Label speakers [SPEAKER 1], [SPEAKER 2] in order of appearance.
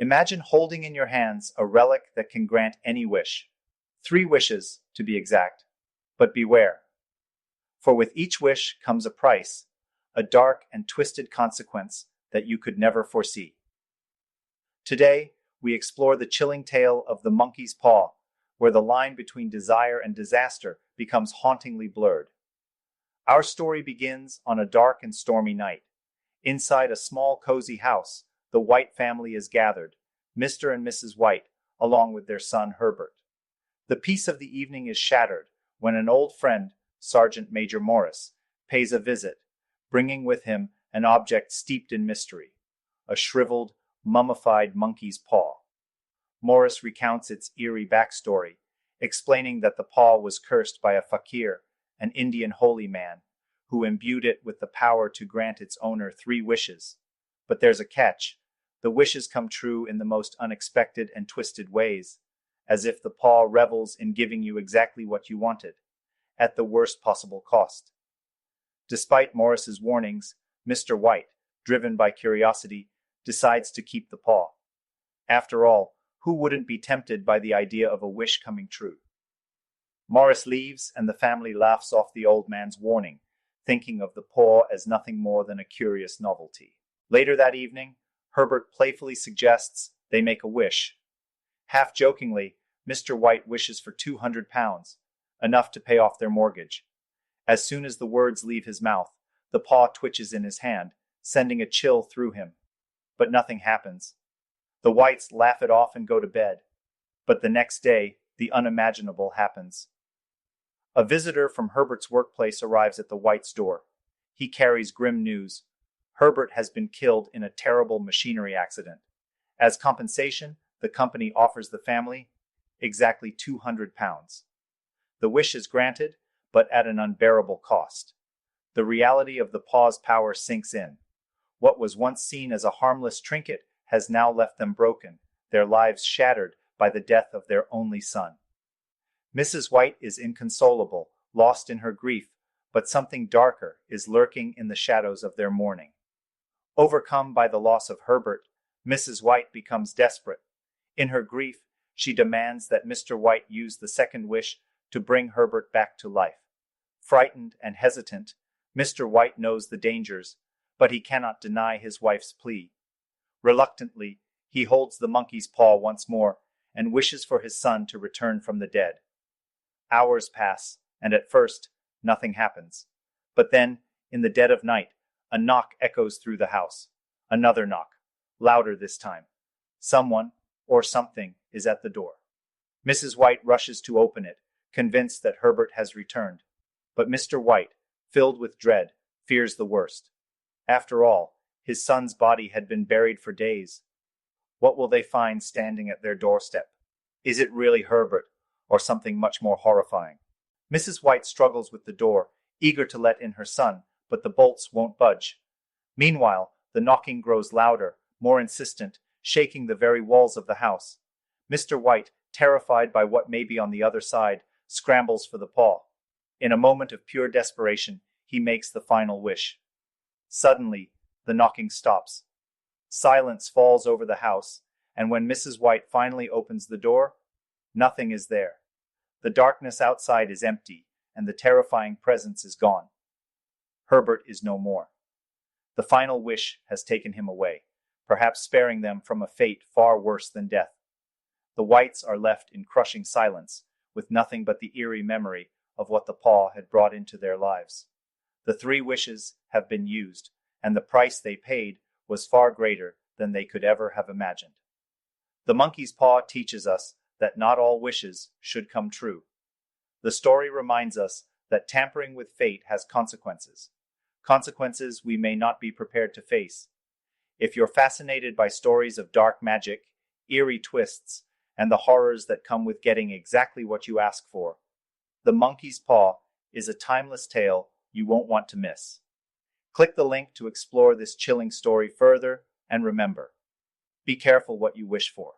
[SPEAKER 1] Imagine holding in your hands a relic that can grant any wish. 3 wishes, to be exact. But beware, for with each wish comes a price, a dark and twisted consequence that you could never foresee. Today, we explore the chilling tale of the monkey's paw, where the line between desire and disaster becomes hauntingly blurred. Our story begins on a dark and stormy night. Inside a small, cozy house, the White family is gathered, Mr. and Mrs. White, along with their son Herbert. The peace of the evening is shattered when an old friend, Sergeant Major Morris, pays a visit, bringing with him an object steeped in mystery, a shriveled, mummified monkey's paw. Morris recounts its eerie backstory, explaining that the paw was cursed by a fakir, an Indian holy man, who imbued it with the power to grant its owner 3 wishes. But there's a catch. The wishes come true in the most unexpected and twisted ways, as if the paw revels in giving you exactly what you wanted, at the worst possible cost. Despite Morris's warnings, Mr. White, driven by curiosity, decides to keep the paw. After all, who wouldn't be tempted by the idea of a wish coming true? Morris leaves, and the family laughs off the old man's warning, thinking of the paw as nothing more than a curious novelty. Later that evening, Herbert playfully suggests they make a wish. Half jokingly, Mr. White wishes for £200, enough to pay off their mortgage. As soon as the words leave his mouth, the paw twitches in his hand, sending a chill through him. But nothing happens. The Whites laugh it off and go to bed. But the next day, the unimaginable happens. A visitor from Herbert's workplace arrives at the Whites' door. He carries grim news. Herbert has been killed in a terrible machinery accident. As compensation, the company offers the family exactly £200. The wish is granted, but at an unbearable cost. The reality of the paw's power sinks in. What was once seen as a harmless trinket has now left them broken, their lives shattered by the death of their only son. Mrs. White is inconsolable, lost in her grief, but something darker is lurking in the shadows of their mourning. Overcome by the loss of Herbert, Mrs. White becomes desperate. In her grief, she demands that Mr. White use the second wish to bring Herbert back to life. Frightened and hesitant, Mr. White knows the dangers, but he cannot deny his wife's plea. Reluctantly, he holds the monkey's paw once more and wishes for his son to return from the dead. Hours pass, and at first, nothing happens. But then, in the dead of night, a knock echoes through the house. Another knock, louder this time. Someone, or something, is at the door. Mrs. White rushes to open it, convinced that Herbert has returned. But Mr. White, filled with dread, fears the worst. After all, his son's body had been buried for days. What will they find standing at their doorstep? Is it really Herbert, or something much more horrifying? Mrs. White struggles with the door, eager to let in her son, but the bolts won't budge. Meanwhile, the knocking grows louder, more insistent, shaking the very walls of the house. Mr. White, terrified by what may be on the other side, scrambles for the paw. In a moment of pure desperation, he makes the final wish. Suddenly, the knocking stops. Silence falls over the house, and when Mrs. White finally opens the door, nothing is there. The darkness outside is empty, and the terrifying presence is gone. Herbert is no more. The final wish has taken him away, perhaps sparing them from a fate far worse than death. The Whites are left in crushing silence, with nothing but the eerie memory of what the paw had brought into their lives. The 3 wishes have been used, and the price they paid was far greater than they could ever have imagined. The monkey's paw teaches us that not all wishes should come true. The story reminds us that tampering with fate has consequences. Consequences we may not be prepared to face. If you're fascinated by stories of dark magic, eerie twists, and the horrors that come with getting exactly what you ask for, The Monkey's Paw is a timeless tale you won't want to miss. Click the link to explore this chilling story further, and remember, be careful what you wish for.